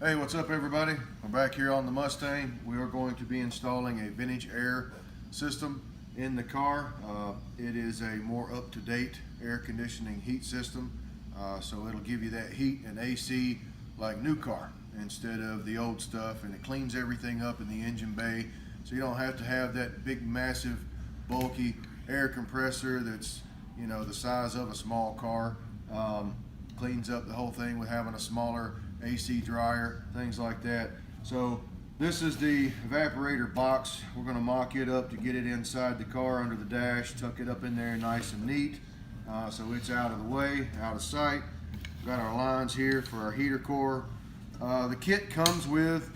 Hey, what's up everybody? I'm back here on the Mustang. We are going to be installing a vintage air system in the car. It is a more up-to-date air conditioning heat system, so it'll give you that heat and AC like new car instead of the old stuff, and it cleans everything up in the engine bay, so you don't have to have that big massive bulky air compressor that's, you know, the size of a small car. Cleans up the whole thing with having a smaller AC dryer, things like that. So this is the evaporator box. We're going to mock it up to get it inside the car under the dash, tuck it up in there nice and neat, so it's out of the way, out of sight. We've got our lines here for our heater core. The kit comes with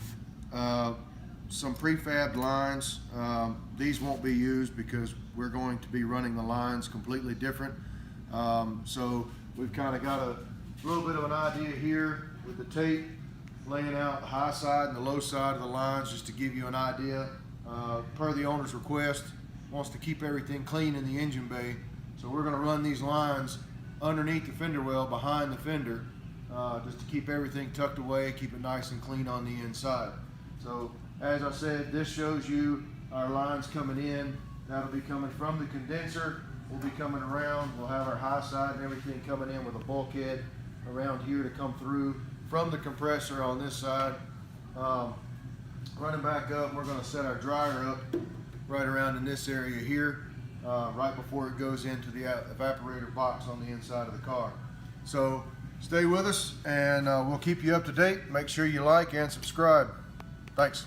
some prefabbed lines. These won't be used because we're going to be running the lines completely different. So we've kind of got a little bit of an idea here with the tape, laying out the high side and the low side of the lines just to give you an idea. Per the owner's request, wants to keep everything clean in the engine bay, so we're going to run these lines underneath the fender well, behind the fender, just to keep everything tucked away, keep it nice and clean on the inside. So as I said, this shows you our lines coming in. That'll be coming from the condenser. We'll be coming around. We'll have our high side and everything coming in with a bulkhead around here to come through from the compressor on this side. Running back up, we're going to set our dryer up right around in this area here, right before it goes into the evaporator box on the inside of the car. So stay with us and we'll keep you up to date. Make sure you like and subscribe. Thanks.